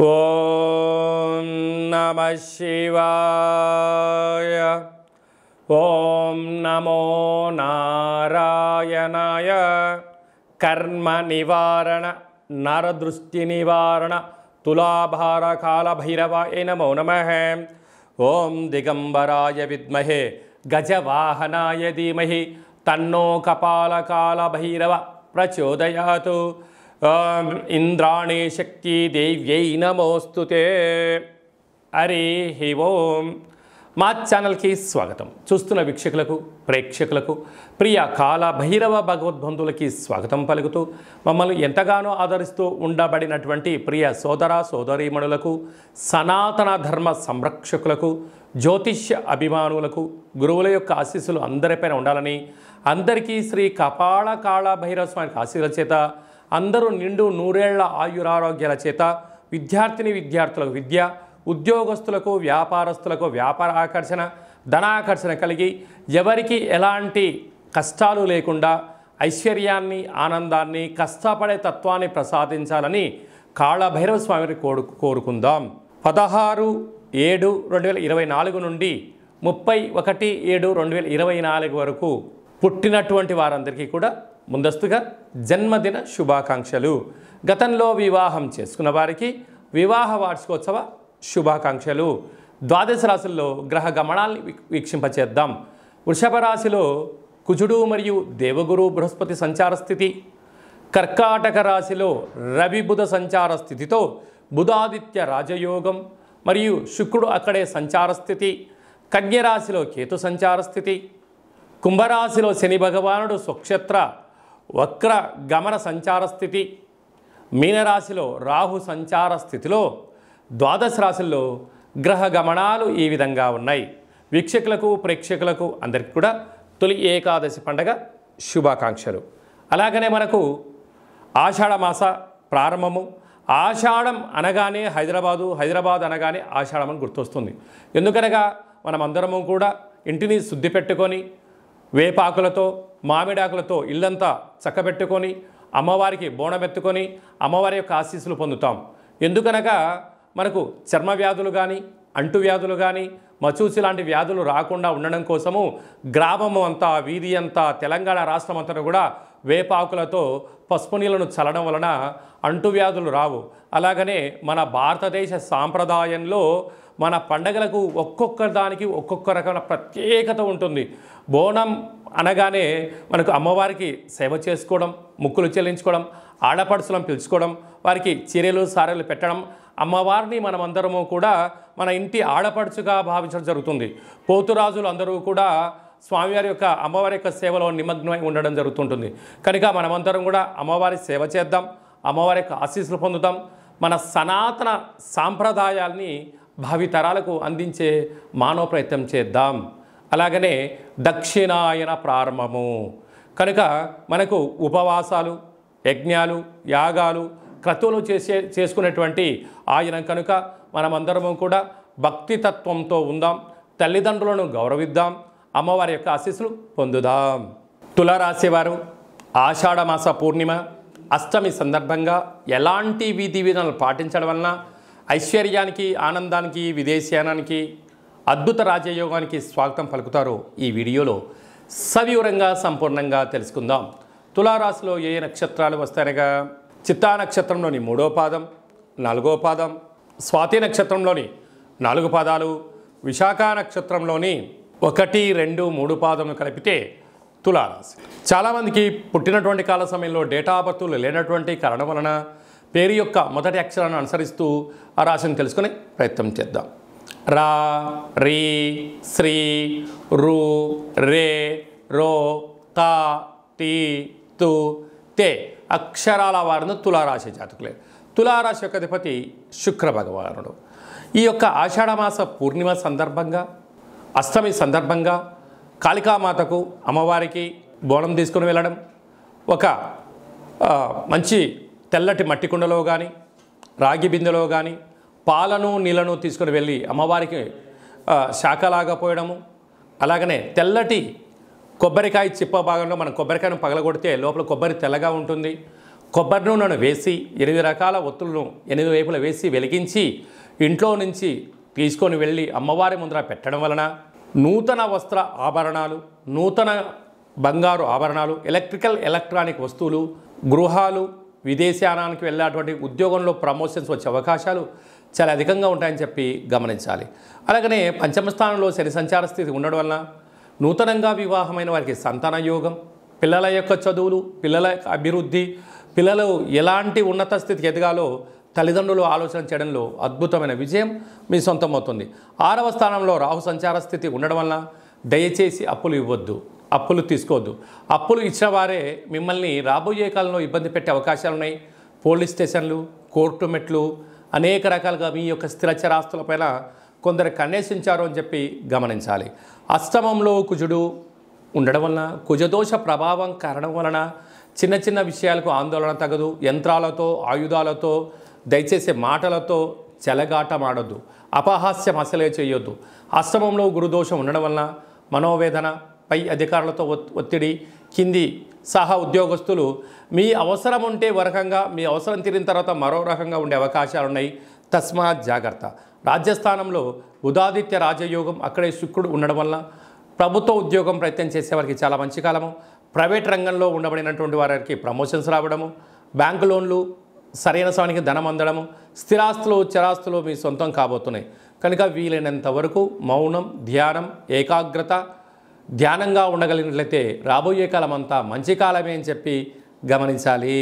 ఓం నమః శివాయ. ఓం నమో నారాయణాయ. కర్మ నివారణ నరదృష్టి నివారణ తులాభార కాల భైరవాయ నమో నమః. ఓం దిగంబరాయ విద్మహే గజవాహనాయ ధీమహి తన్నో కపాలకాల భైరవ ప్రచోదయాతు. ఇంద్రాణి శక్తి దేవ్యై నమోస్తుతే. హరి ఓం. మా ఛానల్కి స్వాగతం. చూస్తున్న వీక్షకులకు ప్రేక్షకులకు ప్రియ కాల భైరవ భగవద్బంధువులకి స్వాగతం పలుకుతూ మమ్మల్ని ఎంతగానో ఆదరిస్తూ ఉండబడినటువంటి ప్రియ సోదర సోదరీమణులకు, సనాతన ధర్మ సంరక్షకులకు, జ్యోతిష్య అభిమానులకు గురువుల యొక్క ఆశీస్సులు అందరిపైన ఉండాలని, అందరికీ శ్రీ కపాల కాళ భైరవ స్వామి ఆశీస్సుల చేత అందరూ నిండు నూరేళ్ల ఆయురారోగ్యాల చేత విద్యార్థులకు విద్య, ఉద్యోగస్తులకు వ్యాపారస్తులకు వ్యాపార ఆకర్షణ, ధనాకర్షణ కలిగి ఎవరికి ఎలాంటి కష్టాలు లేకుండా ఐశ్వర్యాన్ని, ఆనందాన్ని, కష్టపడే తత్వాన్ని ప్రసాదించాలని కాళభైరవ స్వామిని కోరుకుందాం. 16/7/2024 నుండి 31/7/2024 వరకు పుట్టినటువంటి వారందరికీ కూడా ముందస్తుగా జన్మదిన శుభాకాంక్షలు. గతంలో వివాహం చేసుకున్న వారికి వివాహ వార్షికోత్సవ శుభాకాంక్షలు. ద్వాదశ రాశుల్లో గ్రహ గమనాల్ని వీక్షింపచేద్దాం. వృషభ రాశిలో కుజుడు మరియు దేవగురు బృహస్పతి సంచార స్థితి. కర్కాటక రాశిలో రవి బుధ సంచార స్థితితో బుధాదిత్య రాజయోగం మరియు శుక్రుడు అక్కడే సంచార స్థితి. కన్యరాశిలో కేతు సంచార స్థితి. కుంభరాశిలో శని భగవానుడు స్వక్షేత్ర వక్ర గమన సంచార స్థితి. మీనరాశిలో రాహు సంచార స్థితిలో ద్వాదశ రాశుల్లో గ్రహ గమనాలు ఈ విధంగా ఉన్నాయి. వీక్షకులకు ప్రేక్షకులకు అందరికీ కూడా తొలి ఏకాదశి పండగ శుభాకాంక్షలు. అలాగనే మనకు ఆషాఢమాస ప్రారంభము. ఆషాఢం అనగానే హైదరాబాద్ అనగానే ఆషాఢం అని గుర్తొస్తుంది. ఎందుకనగా మనమందరము కూడా ఇంటిని శుద్ధి పెట్టుకొని వేపాకులతో మామిడాకులతో ఇల్లంతా చక్కబెట్టుకొని అమ్మవారికి బోనమెత్తుకొని అమ్మవారి యొక్క ఆశీస్సులు పొందుతాం. ఎందుకనగా మనకు చర్మ వ్యాధులు కానీ, అంటువ్యాధులు కానీ, మచూసి లాంటి వ్యాధులు రాకుండా ఉండడం కోసము గ్రామము అంతా, వీధి అంతా, తెలంగాణ రాష్ట్రం అంతా కూడా వేపాకులతో పసుపు నీళ్ళను చల్లడం వలన అంటువ్యాధులు రావు. అలాగనే మన భారతదేశ సాంప్రదాయంలో మన పండగలకు ఒక్కొక్క దానికి ఒక్కొక్క రకమైన ప్రత్యేకత ఉంటుంది. బోనం అనగానే మనకు అమ్మవారికి సేవ చేసుకోవడం, ముక్కులు చెల్లించుకోవడం, ఆడపడుచులను పిలుచుకోవడం, వారికి చీరలు సారెలు పెట్టడం, అమ్మవారిని మనమందరము కూడా మన ఇంటి ఆడపడుచుగా భావించడం జరుగుతుంది. పోతురాజులు అందరూ కూడా స్వామివారి యొక్క అమ్మవారి యొక్క సేవలో నిమగ్నమై ఉండడం జరుగుతుంటుంది. కనుక మనమందరం కూడా అమ్మవారి సేవ చేద్దాం, అమ్మవారి యొక్క ఆశీస్సులు పొందుతాం. మన సనాతన సాంప్రదాయాల్ని భావితరాలకు అందించే మానవ ప్రయత్నం చేద్దాం. అలాగనే దక్షిణాయన ప్రారంభము కనుక మనకు ఉపవాసాలు, యజ్ఞాలు, యాగాలు, క్రతువులు చేసుకునేటువంటి ఆయన కనుక మనమందరము కూడా భక్తితత్వంతో ఉందాం, తల్లిదండ్రులను గౌరవిద్దాం, అమ్మవారి యొక్క ఆశీస్సులు పొందుదాం. తులారాశివారు ఆషాఢమాస పూర్ణిమ అష్టమి సందర్భంగా ఎలాంటి విధి విధానాలు పాటించడం వలన ఐశ్వర్యానికి, ఆనందానికి, విదేశయానానికి, అద్భుత రాజయోగానికి స్వాగతం పలుకుతారో ఈ వీడియోలో సవివరంగా సంపూర్ణంగా తెలుసుకుందాం. తులారాశిలో ఏ నక్షత్రాలు వస్తాయనగా చిత్తా నక్షత్రంలోని 3వ పాదం, 4వ పాదం, స్వాతి నక్షత్రంలోని 4 పాదాలు, విశాఖ నక్షత్రంలోని 1, 2, 3 పాదములు కలిపితే తులారాశి. చాలామందికి పుట్టినటువంటి కాల సమయంలో డేటా ఆఫ్ బర్త్లు లేనటువంటి కారణం వలన పేరు యొక్క మొదటి అక్షరాన్ని అనుసరిస్తూ ఆ రాశిని తెలుసుకునే ప్రయత్నం చేద్దాం. రా, రీ, శ్రీ, రు, రే, రో, తా, టీ, తు, తే అక్షరాల వారిని తులారాశి జాతకులే. తులారాశి యొక్క అధిపతి శుక్ర భగవానుడు. ఈ యొక్క ఆషాఢమాస పూర్ణిమ సందర్భంగా, అష్టమి సందర్భంగా కాళికామాతకు అమ్మవారికి బోనం తీసుకుని వెళ్ళడం, ఒక మంచి తెల్లటి మట్టి కుండలో కానీ, రాగి బిందెలో కానీ పాలను నీళ్లను తీసుకుని వెళ్ళి అమ్మవారికి శాఖలాగా పోయడము, అలాగనే తెల్లటి కొబ్బరికాయ చిప్ప భాగంలో మనం కొబ్బరికాయను పగలగొడితే లోపల కొబ్బరి తెల్లగా ఉంటుంది. కొబ్బరి నూనెను వేసి 8 రకాల ఒత్తులను 8 వైపులా వేసి వెలిగించి ఇంట్లో నుంచి తీసుకొని వెళ్ళి అమ్మవారి ముందర పెట్టడం వలన నూతన వస్త్ర ఆభరణాలు, నూతన బంగారు ఆభరణాలు, ఎలక్ట్రానిక్ వస్తువులు, గృహాలు, విదేశానానికి వెళ్ళేటువంటి ఉద్యోగంలో ప్రమోషన్స్ వచ్చే అవకాశాలు చాలా అధికంగా ఉంటాయని చెప్పి గమనించాలి. అలాగనే పంచమ స్థానంలో శని సంచార స్థితి ఉండడం వలన నూతనంగా వివాహమైన వారికి సంతాన యోగం, పిల్లల యొక్క చదువులు, పిల్లల యొక్క అభివృద్ధి, పిల్లలు ఎలాంటి ఉన్నత స్థితికి ఎదగాలో తల్లిదండ్రులు ఆలోచన చేయడంలో అద్భుతమైన విజయం మీ సొంతమవుతుంది. 6వ స్థానంలో రాహు సంచార స్థితి ఉండడం వలన దయచేసి అప్పులు ఇవ్వద్దు, అప్పులు తీసుకోవద్దు. అప్పులు ఇచ్చిన వారే మిమ్మల్ని రాబోయే కాలంలో ఇబ్బంది పెట్టే అవకాశాలు ఉన్నాయి. పోలీస్ స్టేషన్లు, కోర్టు మెట్లు, అనేక రకాలుగా మీ యొక్క స్థిరచరాస్తులపైన కొందరు కన్నేసించారు అని చెప్పి గమనించాలి. అష్టమంలో కుజుడు ఉండడం వలన, కుజదోష ప్రభావం కారణం వలన చిన్న చిన్న విషయాలకు ఆందోళన తగదు. యంత్రాలతో, ఆయుధాలతో, దయచేసి మాటలతో చెలగాటమాడొద్దు, అపహాస్యం అసలే చేయొద్దు. అష్టమంలో గురుదోషం ఉండడం వలన మనోవేదన, పై అధికారులతో ఒత్తిడి, కింది సహా ఉద్యోగస్తులు మీ అవసరం ఉంటే ఒక రకంగా, మీ అవసరం తీరిన తర్వాత మరో రకంగా ఉండే అవకాశాలు ఉన్నాయి. తస్మాత్ జాగ్రత్త. రాజ్యస్థానంలో ఉదాదిత్య రాజయోగం, అక్కడే శుక్రుడు ఉండడం వల్ల ప్రభుత్వ ఉద్యోగం ప్రయత్నం చేసేవారికి చాలా మంచి కాలము. ప్రైవేట్ రంగంలో ఉండబడినటువంటి వారికి ప్రమోషన్స్ రావడము, బ్యాంకు లోన్లు, సరైన సమయానికి ధనం అందడము, స్థిరాస్తులు, చరాస్తులు మీ సొంతం కాబోతున్నాయి. కనుక వీలైనంత వరకు మౌనం, ధ్యానం, ఏకాగ్రత, ధ్యానంగా ఉండగలిగినట్లయితే రాబోయే కాలం అంతా మంచి కాలమే అని చెప్పి గమనించాలి.